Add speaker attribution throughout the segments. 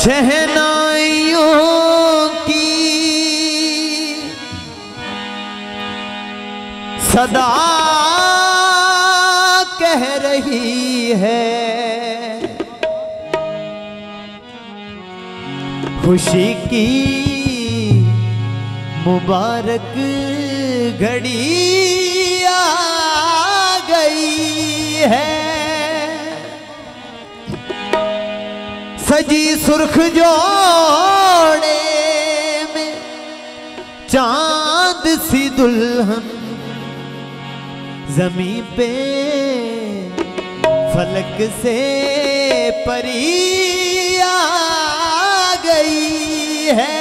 Speaker 1: शहनाइयों की सदा कह रही है, खुशी की मुबारक घड़ी आ गई है। सजी सुर्ख जोड़े में चांद सी दुल्हन, ज़मीं पे फलक से परी आ गई है।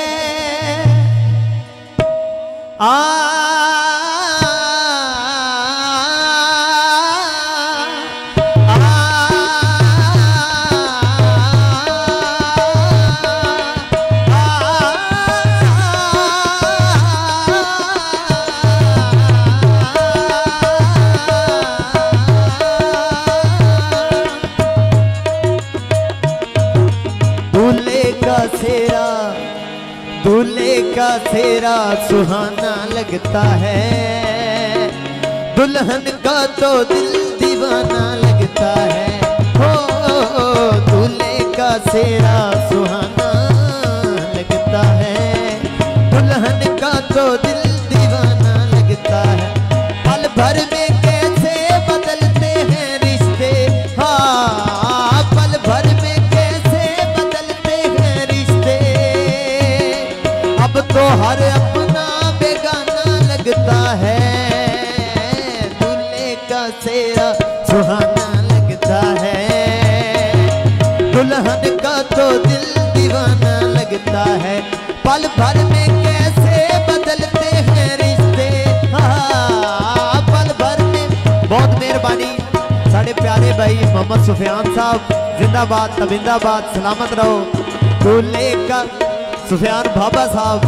Speaker 1: दूल्हे का सेहरा सुहाना लगता है, दुल्हन का तो दिल दीवाना लगता है। हो दूल्हे का सेहरा सुहाना लगता है, दुल्हन का तो दिल दीवाना लगता है। पल भर में कैसे बदलते हैं रिश्ते, हाँ पल भर में कैसे बदलते हैं रिश्ते। अब तो हर अपना बेगाना लगता है, दूल्हे का सेहरा सुहाना लगता है, दुल्हन का तो दिल दीवाना लगता है। पल भर में कैसे बदलते हैं रिश्ते, हाँ पल भर में। बहुत मेहरबानी साढ़े प्यारे भाई मोहम्मद सुफियान साहब, जिंदाबाद तबिंदाबाद, सलामत रहो। दूल्हे का सुफियान बाबा साहब,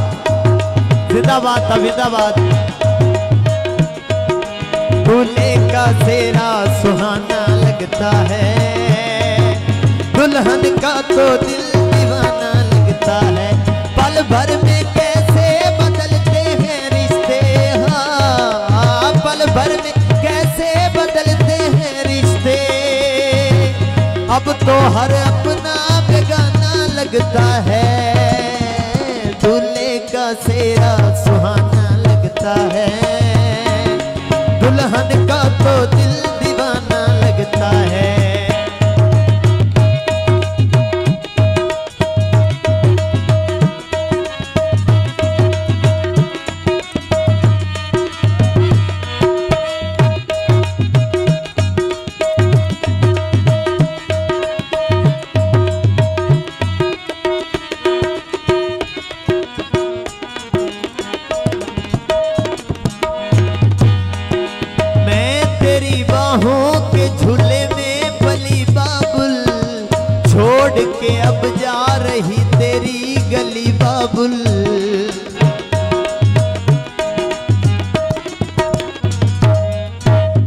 Speaker 1: जिंदाबाद तबिंदाबाद। दूल्हे का सेहरा सुहाना लगता है, दुल्हन का तो दिल दीवाना लगता है। पल भर में कैसे बदलते हैं रिश्ते, हाँ पल भर में कैसे बदलते हैं रिश्ते। अब तो हर अपना बेगाना लगता है, दूल्हे का सेहरा सुहाना लगता है, दुल्हन का तो दिल दीवाना लगता है। के झूले में पली बाबुल, छोड़ के अब जा रही तेरी गली बाबुल।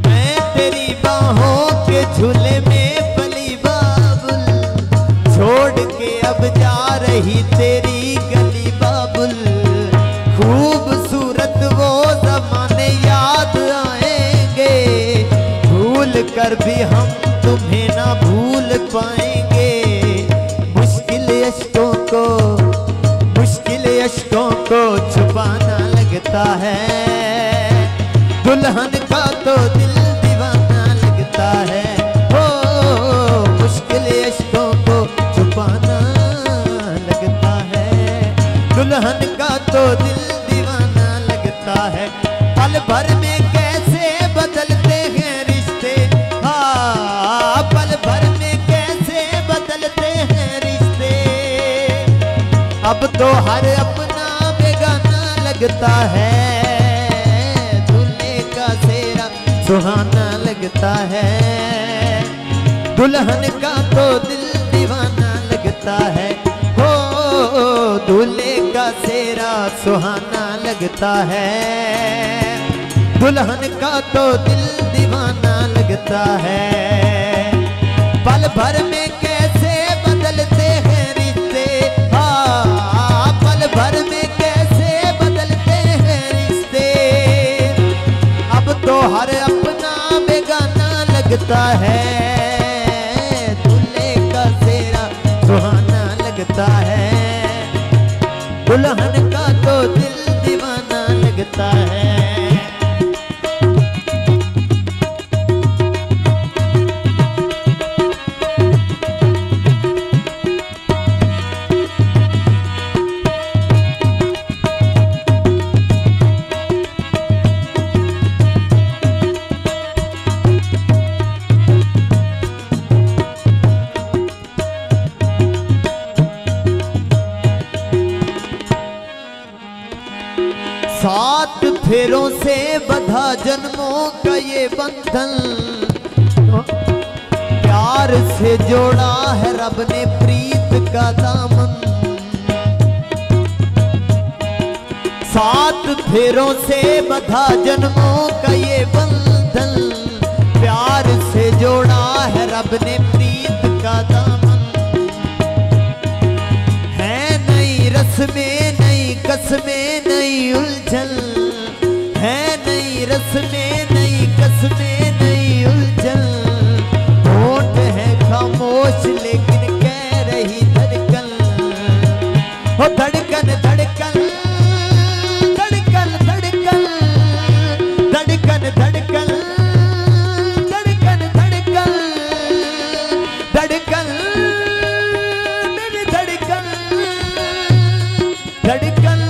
Speaker 1: मैं तेरी बाहों के झूले में पली बाबुल, छोड़ के अब जा रही तेरी गली बाबुल। खूबसूरत वो जमाने याद आएंगे, कर भी हम तुम्हें ना भूल पाएंगे। मुश्किल अश्कों को छुपाना लगता है, दुल्हन का तो दिल दीवाना लगता है। हो मुश्किल अश्कों को छुपाना लगता है, दुल्हन का तो दिल दीवाना लगता है। पल भर में कैसे बदलते हैं रिश्ते, पल भर में कैसे बदलते हैं रिश्ते। अब तो हर अपना बेगाना लगता है, दूल्हे का सेहरा सुहाना लगता है, दुल्हन का तो दिल दीवाना लगता है। हो दूल्हे का सेहरा सुहाना लगता है, दुल्हन का तो दिल दीवाना लगता है। पल भर में कैसे बदलते हैं रिश्ते, हाँ पल भर में कैसे बदलते हैं रिश्ते। अब तो हर अपना बेगाना लगता है, दूल्हे का सेहरा सुहाना लगता है, दुल्हन का तो दिल दीवाना लगता है। सात फेरों से बंधा जन्मों का ये बंधन, प्यार से जोड़ा है रब ने प्रीत का दामन। सात फेरों से बंधा जन्मों का ये बंधन, प्यार से जोड़ा है रब ने प्रीत का दामन। है नई रस्में नई कसमें नई उलझन, है नई रस्में नई कसमें नई उलझन। होठ है खामोश लेकिन कह रही धड़कन, हो धड़कन धड़कन धड़कन धड़कन धड़कन धड़कन धड़कन धड़कन धड़कन मेरी धड़कन धड़कन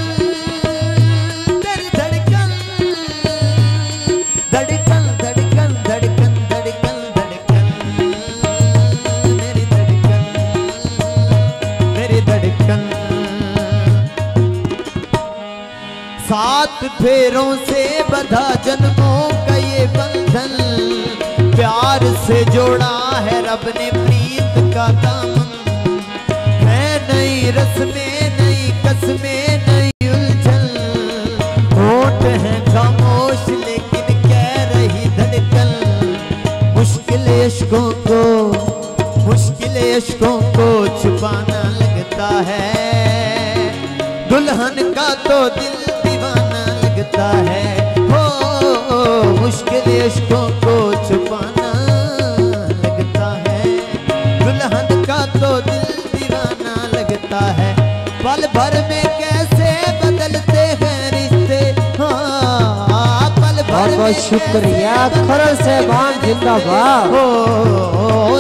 Speaker 1: सात फेरों से बंधा जन्मों का ये बंधन, प्यार से जोड़ा है रब ने प्रीत का दामन। है नई रस्में नई कसमें नई उलझन, होठ है खामोश लेकिन कह रही धड़कन। मुश्किल अश्कों को छुपाना लगता है, दुल्हन का तो दिल दीवाना लगता है। हो मुश्किल इश्कों को छुपाना लगता है, दुल्हन का तो दिल दीवाना लगता है। पल भर में कैसे बदलते हैं रिश्ते, हाँ पल भर में
Speaker 2: शुक्रिया खरल से बान जिंदाबाद।
Speaker 1: हो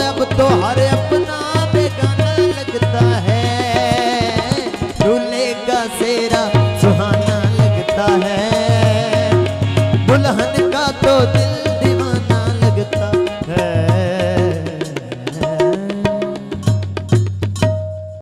Speaker 1: अब तो हर अपना बेगाना लगता है, दूल्हे का सेहरा सुहाना लगता है, दुल्हन